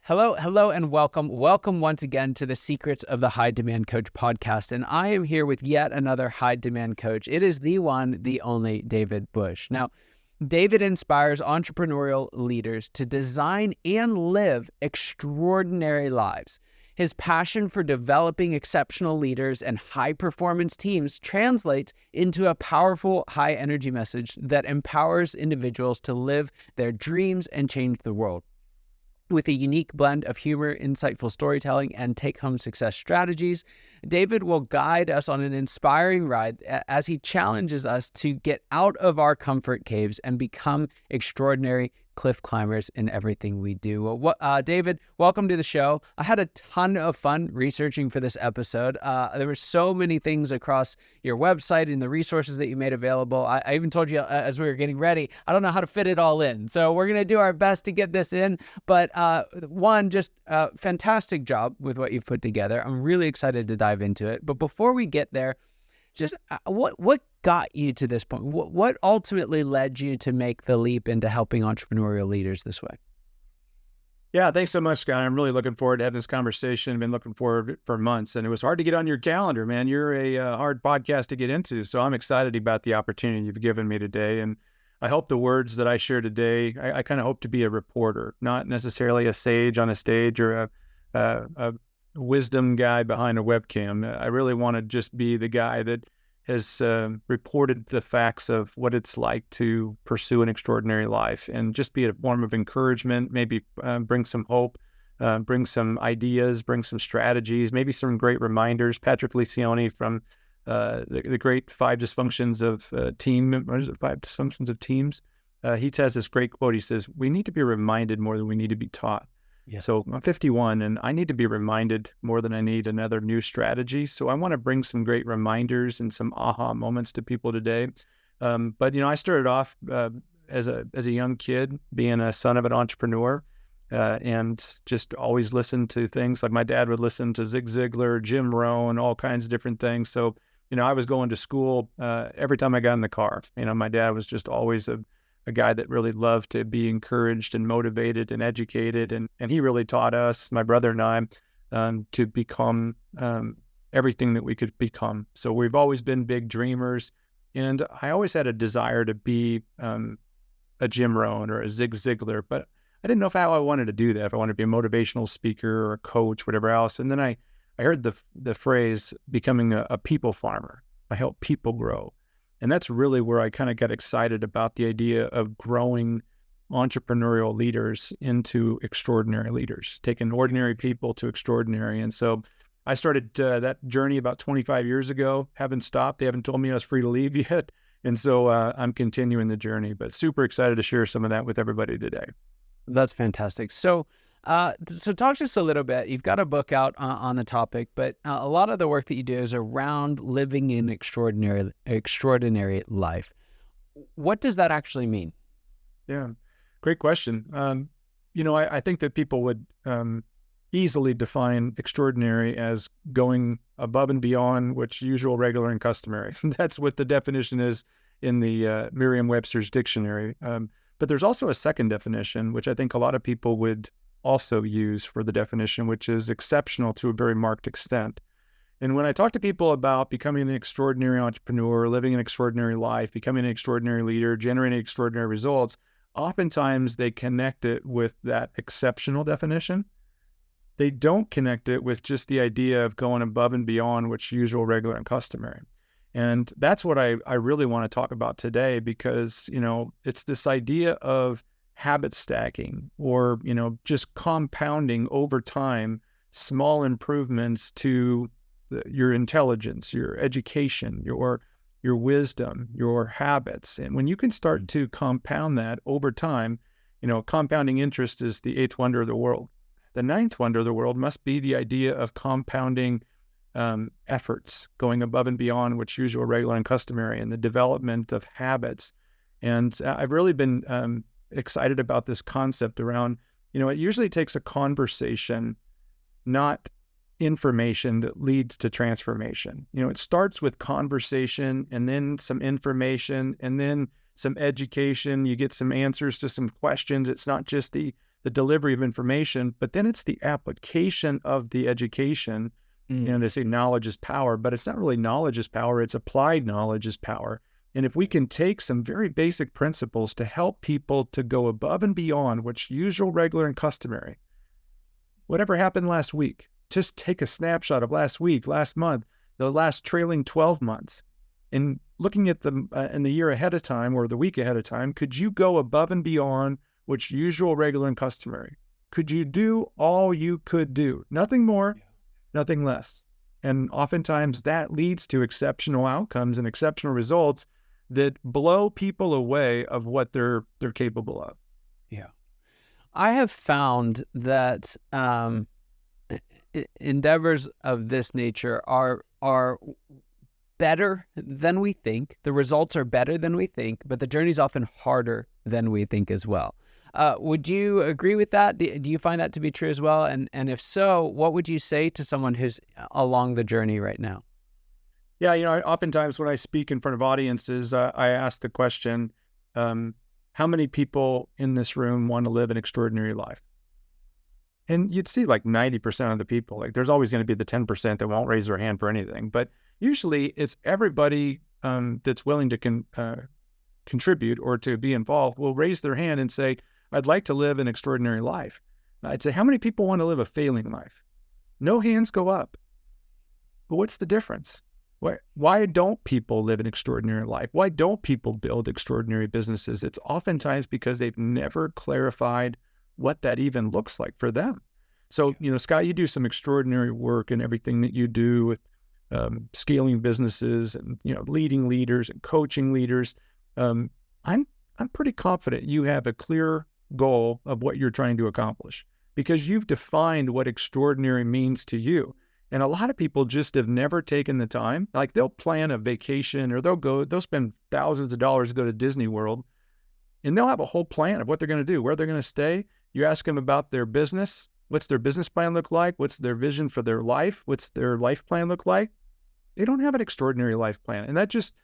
Hello, and welcome. Welcome once again to the Secrets of the High Demand Coach podcast. And I am here with yet another high demand coach. It is the one, the only David Bush. Now, David inspires entrepreneurial leaders to design and live extraordinary lives. His passion for developing exceptional leaders and high-performance teams translates into a powerful, high-energy message that empowers individuals to live their dreams and change the world. With a unique blend of humor, insightful storytelling, and take-home success strategies, David will guide us on an inspiring ride as he challenges us to get out of our comfort caves and become extraordinary cliff climbers in everything we do. Well, David, welcome to the show. I had a ton of fun researching for this episode. There were so many things across your website and the resources that you made available. I even told you as we were getting ready, I don't know how to fit it all in. So we're going to do our best to get this in. But just a fantastic job with what you've put together. I'm really excited to dive into it. But before we get there, just what got you to this point? What ultimately led you to make the leap into helping entrepreneurial leaders this way? Yeah, thanks so much, Scott. I'm really looking forward to having this conversation. I've been looking forward for months, and it was hard to get on your calendar, man. You're a hard podcast to get into, so I'm excited about the opportunity you've given me today. And I hope the words that I share today, I kind of hope to be a reporter, not necessarily a sage on a stage or a wisdom guy behind a webcam. I really want to just be the guy that has reported the facts of what it's like to pursue an extraordinary life and just be a form of encouragement, maybe bring some hope, bring some ideas, bring some strategies, maybe some great reminders. Patrick Lencioni from the great Five Dysfunctions of Five Dysfunctions of Teams. He has this great quote. He says, "We need to be reminded more than we need to be taught." Yes. So I'm 51 and I need to be reminded more than I need another new strategy. So I want to bring some great reminders and some aha moments to people today. But I started off as a young kid, being a son of an entrepreneur, and just always listened to things like my dad would listen to Zig Ziglar, Jim Rohn, all kinds of different things. So I was going to school every time I got in the car. My dad was just always a guy that really loved to be encouraged and motivated and educated. And he really taught us, my brother and I, to become everything that we could become. So we've always been big dreamers. And I always had a desire to be a Jim Rohn or a Zig Ziglar, but I didn't know how I wanted to do that, if I wanted to be a motivational speaker or a coach, whatever else. And then I heard the phrase becoming a people farmer. I help people grow. And that's really where I kind of got excited about the idea of growing entrepreneurial leaders into extraordinary leaders, taking ordinary people to extraordinary. And so I started that journey about 25 years ago, haven't stopped. They haven't told me I was free to leave yet. And so I'm continuing the journey, but super excited to share some of that with everybody today. That's fantastic. So talk to us a little bit. You've got a book out on the topic, but a lot of the work that you do is around living an extraordinary life. What does that actually mean? Yeah, great question. I think that people would easily define extraordinary as going above and beyond what's usual, regular, and customary. That's what the definition is in the Merriam-Webster's dictionary. But there's also a second definition, which I think a lot of people would also use for the definition, which is exceptional to a very marked extent. And when I talk to people about becoming an extraordinary entrepreneur, living an extraordinary life, becoming an extraordinary leader, generating extraordinary results, oftentimes they connect it with that exceptional definition. They don't connect it with just the idea of going above and beyond what's usual, regular, and customary. And that's what I really want to talk about today, because, it's this idea of habit stacking or, just compounding over time, small improvements to your intelligence, your education, your wisdom, your habits. And when you can start to compound that over time, compounding interest is the eighth wonder of the world. The ninth wonder of the world must be the idea of compounding efforts, going above and beyond what's usual, regular, and customary, and the development of habits. And I've really been excited about this concept around, it usually takes a conversation, not information, that leads to transformation. It starts with conversation and then some information and then some education. You get some answers to some questions. It's not just the the delivery of information, but then it's the application of the education. They say knowledge is power, but it's not really knowledge is power. It's applied knowledge is power. And if we can take some very basic principles to help people to go above and beyond what's usual, regular, and customary, whatever happened last week, just take a snapshot of last week, last month, the last trailing 12 months, and looking at them in the year ahead of time or the week ahead of time, could you go above and beyond what's usual, regular, and customary? Could you do all you could do? Nothing more, nothing less. And oftentimes that leads to exceptional outcomes and exceptional results that blow people away of what they're capable of. Yeah. I have found that endeavors of this nature are better than we think. The results are better than we think, but the journey's often harder than we think as well. Would you agree with that? Do you find that to be true as well? And if so, what would you say to someone who's along the journey right now? Yeah, oftentimes when I speak in front of audiences, I ask the question, how many people in this room want to live an extraordinary life? And you'd see like 90% of the people, like there's always going to be the 10% that won't raise their hand for anything. But usually it's everybody that's willing to contribute or to be involved will raise their hand and say, I'd like to live an extraordinary life. I'd say, how many people want to live a failing life? No hands go up. But what's the difference? Why don't people live an extraordinary life? Why don't people build extraordinary businesses? It's oftentimes because they've never clarified what that even looks like for them. So, Scott, you do some extraordinary work in everything that you do with scaling businesses and, leading leaders and coaching leaders. I'm pretty confident you have a clear goal of what you're trying to accomplish because you've defined what extraordinary means to you. And a lot of people just have never taken the time. Like they'll plan a vacation or they'll spend thousands of dollars to go to Disney World and they'll have a whole plan of what they're going to do, where they're going to stay. You ask them about their business. What's their business plan look like? What's their vision for their life? What's their life plan look like? They don't have an extraordinary life plan. And that just,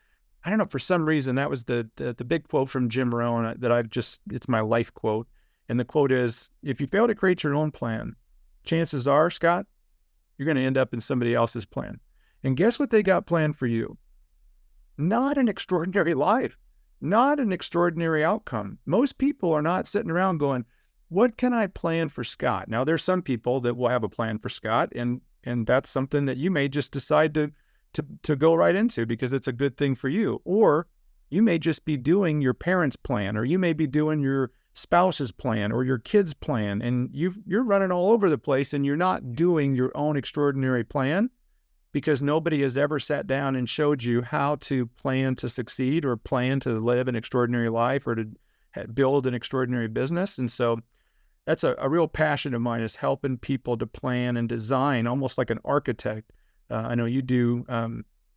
I don't know, for some reason, that was the big quote from Jim Rohn that it's my life quote. And the quote is, if you fail to create your own plan, chances are, Scott, you're going to end up in somebody else's plan. And guess what they got planned for you? Not an extraordinary life, not an extraordinary outcome. Most people are not sitting around going, what can I plan for Scott? Now, there's some people that will have a plan for Scott, and that's something that you may just decide to go right into because it's a good thing for you. Or you may just be doing your parents' plan, or you may be doing your spouse's plan or your kid's plan, and you're running all over the place and you're not doing your own extraordinary plan because nobody has ever sat down and showed you how to plan to succeed or plan to live an extraordinary life or to build an extraordinary business. And so that's a real passion of mine, is helping people to plan and design almost like an architect. I know you do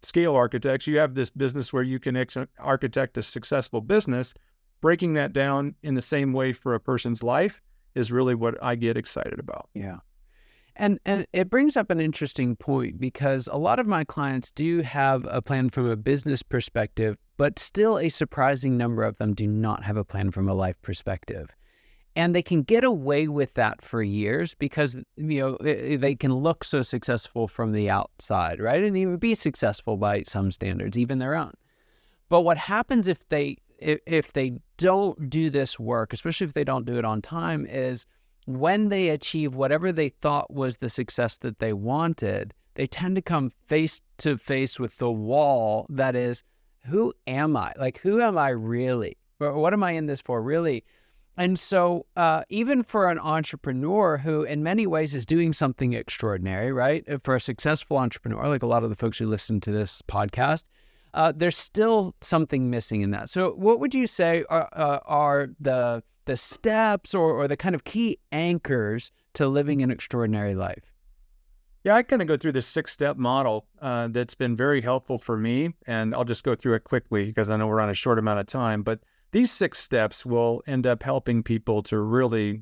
scale architects. You have this business where you can architect a successful business. Breaking that down in the same way for a person's life is really what I get excited about. Yeah. And it brings up an interesting point because a lot of my clients do have a plan from a business perspective, but still a surprising number of them do not have a plan from a life perspective. And they can get away with that for years because, they can look so successful from the outside, right? And even be successful by some standards, even their own. But what happens if they don't do this work, especially if they don't do it on time, is when they achieve whatever they thought was the success that they wanted, they tend to come face to face with the wall that is, who am I? Like, who am I really? Or what am I in this for, really? And so even for an entrepreneur who in many ways is doing something extraordinary, right? For a successful entrepreneur, like a lot of the folks who listen to this podcast, there's still something missing in that. So what would you say are the steps or the kind of key anchors to living an extraordinary life? Yeah, I kind of go through this 6-step model that's been very helpful for me. And I'll just go through it quickly because I know we're on a short amount of time. But these 6 steps will end up helping people to really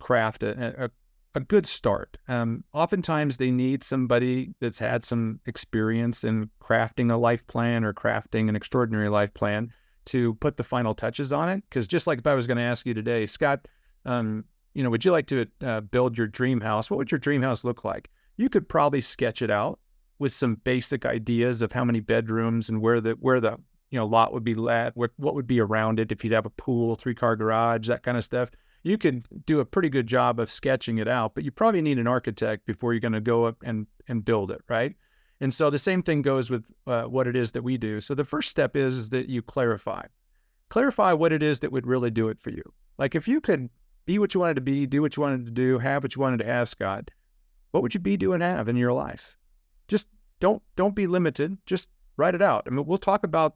craft a good start. Oftentimes they need somebody that's had some experience in crafting a life plan or crafting an extraordinary life plan to put the final touches on it. Because just like if I was going to ask you today, Scott, would you like to build your dream house? What would your dream house look like? You could probably sketch it out with some basic ideas of how many bedrooms and where the lot would be let, what would be around it, if you'd have a pool, 3-car garage, that kind of stuff. You could do a pretty good job of sketching it out, but you probably need an architect before you're going to go up and build it, right? And so the same thing goes with what it is that we do. So the first step is that you clarify what it is that would really do it for you. Like if you could be what you wanted to be, do what you wanted to do, have what you wanted to have, Scott, what would you be, do, and have in your life? Just don't be limited. Just write it out. I mean, we'll talk about,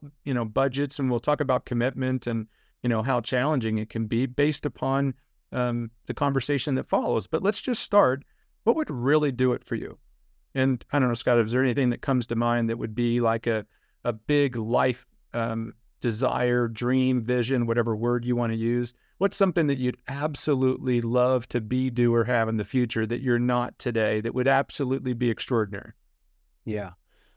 budgets, and we'll talk about commitment and, how challenging it can be based upon the conversation that follows. But let's just start. What would really do it for you? And I don't know, Scott, is there anything that comes to mind that would be like a big life desire, dream, vision, whatever word you want to use? What's something that you'd absolutely love to be, do, or have in the future that you're not today that would absolutely be extraordinary? Yeah.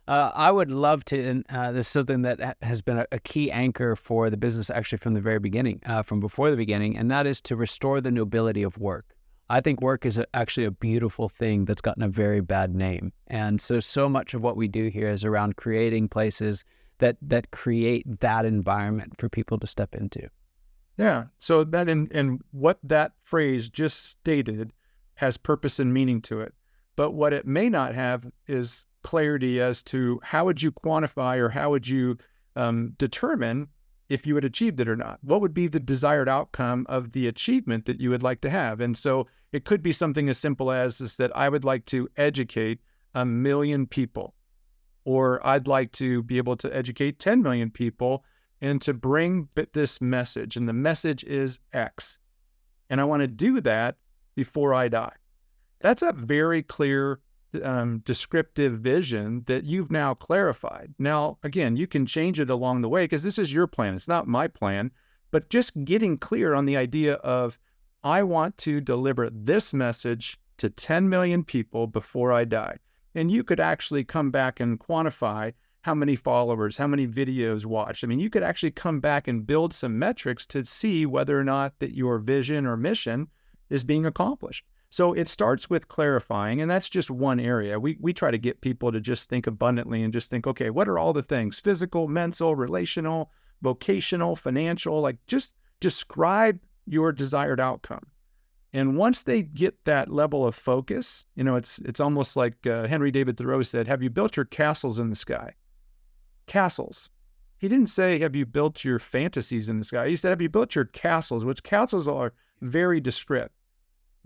I would love to, and this is something that has been a key anchor for the business actually from the very beginning, from before the beginning, and that is to restore the nobility of work. I think work is actually a beautiful thing that's gotten a very bad name. And so much of what we do here is around creating places that create that environment for people to step into. Yeah. So that and what that phrase just stated has purpose and meaning to it. But what it may not have is clarity as to how would you quantify or how would you determine if you had achieved it or not. What would be the desired outcome of the achievement that you would like to have? And so it could be something as simple as is that I would like to educate 1 million people, or I'd like to be able to educate 10 million people and to bring this message. And the message is X. And I want to do that before I die. That's a very clear descriptive vision that you've now clarified. Now, again, you can change it along the way because this is your plan. It's not my plan, but just getting clear on the idea of, I want to deliver this message to 10 million people before I die. And you could actually come back and quantify how many followers, how many videos watched. I mean, you could actually come back and build some metrics to see whether or not that your vision or mission is being accomplished. So it starts with clarifying, and that's just one area. We try to get people to just think abundantly and just think, okay, what are all the things? Physical, mental, relational, vocational, financial, like just describe your desired outcome. And once they get that level of focus, it's almost like Henry David Thoreau said, have you built your castles in the sky? Castles. He didn't say, have you built your fantasies in the sky? He said, have you built your castles, which castles are very descriptive.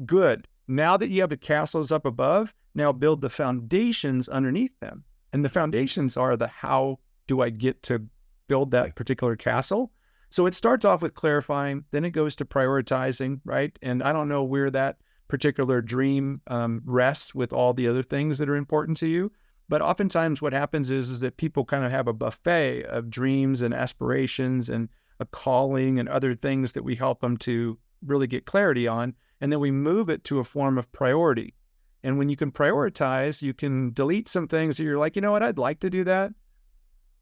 Good. Now that you have the castles up above, now build the foundations underneath them. And the foundations are the how do I get to build that particular castle? So it starts off with clarifying, then it goes to prioritizing, right? And I don't know where that particular dream rests with all the other things that are important to you. But oftentimes what happens is that people kind of have a buffet of dreams and aspirations and a calling and other things that we help them to really get clarity on. And then we move it to a form of priority. And when you can prioritize, you can delete some things that you're like, you know what, I'd like to do that.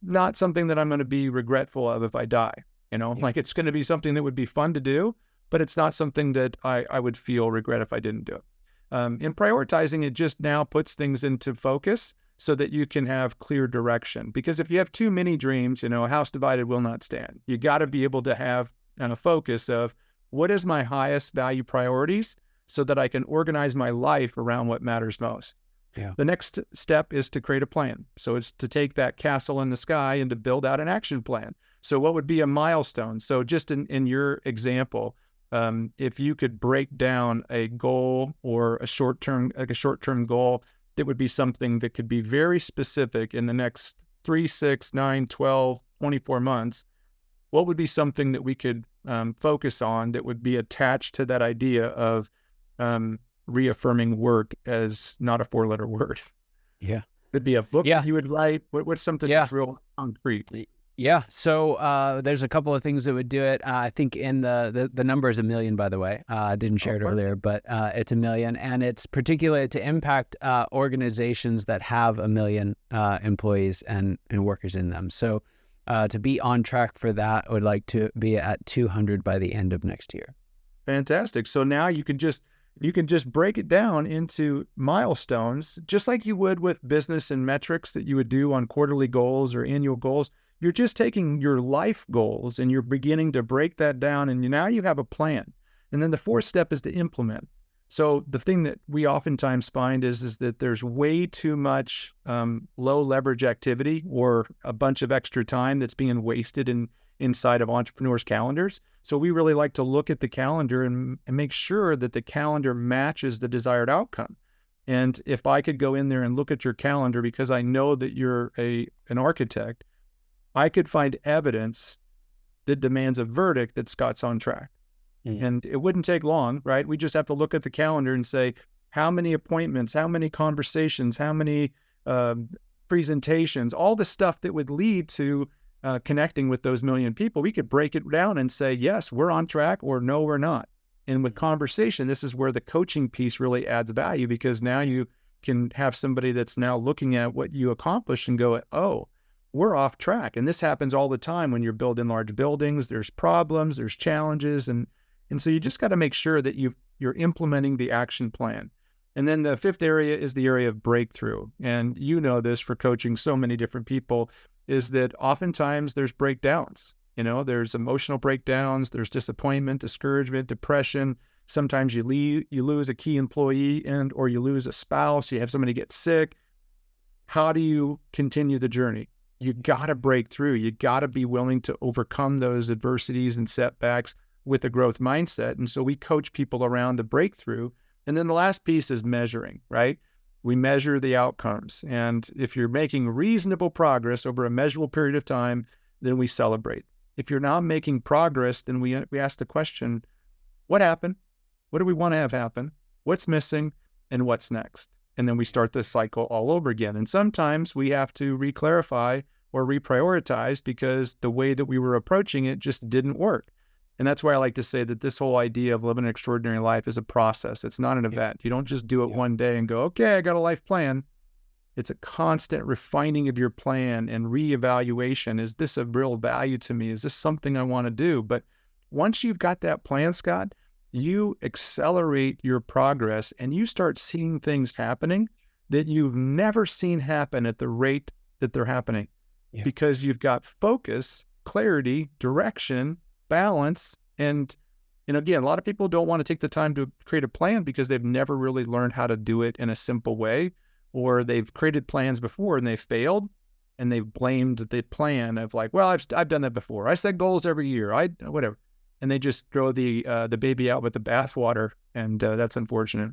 Not something that I'm going to be regretful of if I die. Like it's going to be something that would be fun to do, but it's not something that I would feel regret if I didn't do it. In prioritizing, it just now puts things into focus so that you can have clear direction. Because if you have too many dreams, a house divided will not stand. You got to be able to have a focus of, what is my highest value priorities so that I can organize my life around what matters most? Yeah. The next step is to create a plan. So it's to take that castle in the sky and to build out an action plan. So what would be a milestone? So just in your example, if you could break down a goal or a short-term goal, that would be something that could be very specific in the next 3, 6, 9, 12, 24 months. What would be something that we could focus on that would be attached to that idea of reaffirming work as not a 4-letter word? Yeah. Could be a book you would write. What's something that's real concrete? Yeah. So there's a couple of things that would do it. I think in the number is 1 million, by the way. I didn't share it earlier, but it's 1 million. And it's particularly to impact organizations that have 1 million employees and workers in them. So to be on track for that, I would like to be at 200 by the end of next year. Fantastic. So now you can just break it down into milestones, just like you would with business and metrics that you would do on quarterly goals or annual goals. You're just taking your life goals and you're beginning to break that down, and now you have a plan. And then the fourth step is to implement. So the thing that we oftentimes find is that there's way too much low leverage activity or a bunch of extra time that's being wasted inside of entrepreneurs' calendars. So we really like to look at the calendar and make sure that the calendar matches the desired outcome. And if I could go in there and look at your calendar, because I know that you're an architect, I could find evidence that demands a verdict that Scott's on track. And it wouldn't take long, right? We just have to look at the calendar and say, how many appointments, how many conversations, how many presentations, all the stuff that would lead to connecting with those million people. We could break it down and say, yes, we're on track, or no, we're not. And with conversation, this is where the coaching piece really adds value, because now you can have somebody that's now looking at what you accomplished and go, oh, we're off track. And this happens all the time when you're building large buildings. There's problems, there's challenges, and so you just got to make sure that you're implementing the action plan. And then the fifth area is the area of breakthrough. And you know this for coaching so many different people, is that oftentimes there's breakdowns. There's emotional breakdowns, there's disappointment, discouragement, depression. Sometimes you lose a key employee or you lose a spouse, you have somebody get sick. How do you continue the journey? You got to break through. You got to be willing to overcome those adversities and setbacks with a growth mindset. And so we coach people around the breakthrough. And then the last piece is measuring, right? We measure the outcomes. And if you're making reasonable progress over a measurable period of time, then we celebrate. If you're not making progress, then we ask the question, what happened? What do we want to have happen? What's missing? And what's next? And then we start the cycle all over again. And sometimes we have to re-clarify or reprioritize because the way that we were approaching it just didn't work. And that's why I like to say that this whole idea of living an extraordinary life is a process. It's not an event. You don't just do it one day and go, okay, I got a life plan. It's a constant refining of your plan and reevaluation. Is this of real value to me? Is this something I want to do? But once you've got that plan, Scott, you accelerate your progress and you start seeing things happening that you've never seen happen at the rate that they're happening. Because you've got focus, clarity, direction, balance. And again, a lot of people don't want to take the time to create a plan because they've never really learned how to do it in a simple way, or they've created plans before and they failed and they've blamed the plan of like, well, I've done that before. I set goals every year. Whatever. And they just throw the baby out with the bathwater, and that's unfortunate.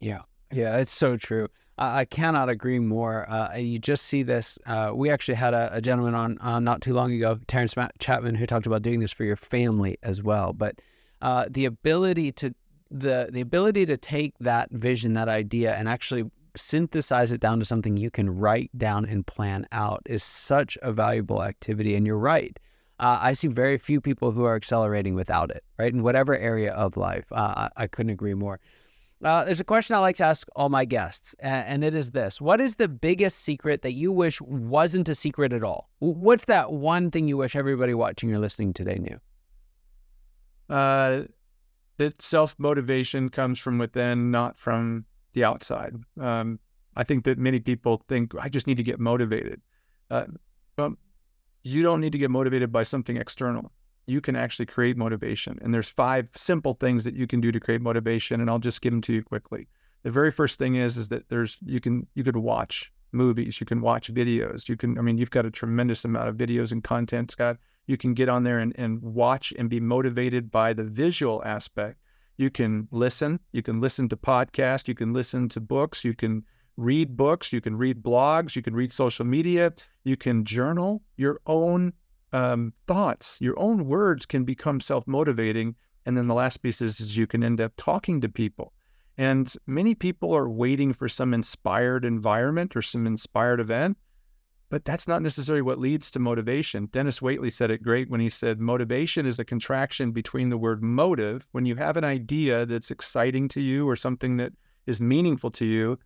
Yeah, it's so true. I cannot agree more. You just see this. We actually had a gentleman on not too long ago, Terrence Chapman, who talked about doing this for your family as well. But the ability to take that vision, that idea, and actually synthesize it down to something you can write down and plan out is such a valuable activity. And you're right. I see very few people who are accelerating without it, right? In whatever area of life. I couldn't agree more. There's a question I like to ask all my guests, and it is this. What is the biggest secret that you wish wasn't a secret at all? What's that one thing you wish everybody watching or listening today knew? That self-motivation comes from within, not from the outside. I think that many people think, I just need to get motivated. But you don't need to get motivated by something external. You can actually create motivation. And there's 5 simple things that you can do to create motivation, and I'll just give them to you quickly. The very first thing is that you could watch movies, you can watch videos, you've got a tremendous amount of videos and content, Scott. You can get on there and watch and be motivated by the visual aspect. You can listen to podcasts, you can listen to books, you can read books, you can read blogs, you can read social media, you can journal your own thoughts. Your own words can become self-motivating. And then the last piece is you can end up talking to people. And many people are waiting for some inspired environment or some inspired event, but that's not necessarily what leads to motivation. Dennis Waitley said it great when he said, motivation is a contraction between the word motive, when you have an idea that's exciting to you or something that is meaningful to you,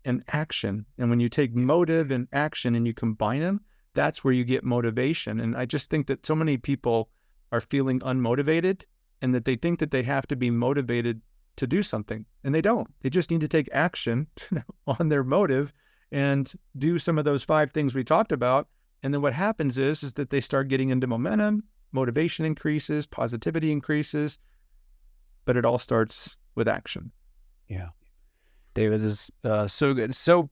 and action. And when you take motive and action and you combine them, that's where you get motivation. And I just think that so many people are feeling unmotivated and that they think that they have to be motivated to do something, and they don't. They just need to take action on their motive and do some of those 5 things we talked about. And then what happens is that they start getting into momentum, motivation increases, positivity increases, but it all starts with action. Yeah. David is so good, so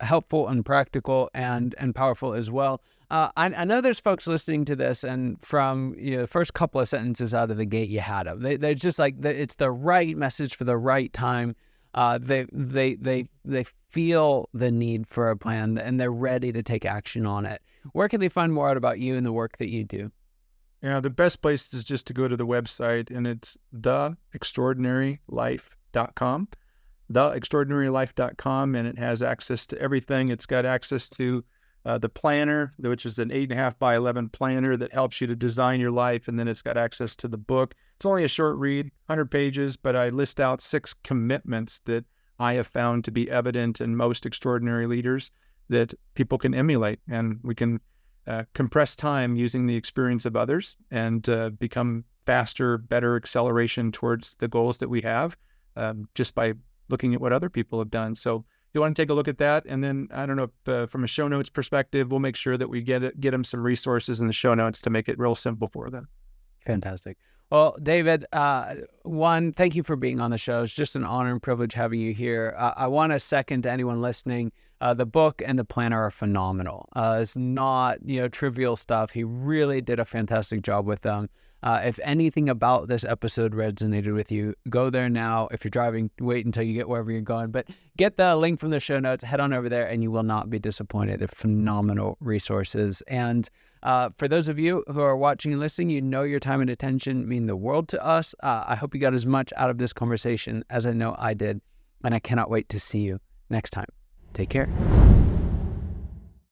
helpful and practical and powerful as well. I know there's folks listening to this, and from the first couple of sentences out of the gate, you had them. They're just like it's the right message for the right time. They feel the need for a plan, and they're ready to take action on it. Where can they find more out about you and the work that you do? Yeah, the best place is just to go to the website, and it's theextraordinarylife.com. theextraordinarylife.com, and it has access to everything. It's got access to the planner, which is an 8.5 by 11 planner that helps you to design your life. And then it's got access to the book. It's only a short read, 100 pages, but I list out 6 commitments that I have found to be evident in most extraordinary leaders that people can emulate. And we can compress time using the experience of others and become faster, better acceleration towards the goals that we have just by looking at what other people have done. So if you want to take a look at that, and then I don't know, if, from a show notes perspective, we'll make sure that we get them some resources in the show notes to make it real simple for them. Fantastic. Well, David, one, thank you for being on the show. It's just an honor and privilege having you here. I want to second to anyone listening, the book and the planner are phenomenal. It's not, trivial stuff. He really did a fantastic job with them. If anything about this episode resonated with you, go there now. If you're driving, wait until you get wherever you're going. But get the link from the show notes, head on over there, and you will not be disappointed. They're phenomenal resources. And for those of you who are watching and listening, your time and attention mean the world to us. I hope you got as much out of this conversation as I know I did. And I cannot wait to see you next time. Take care.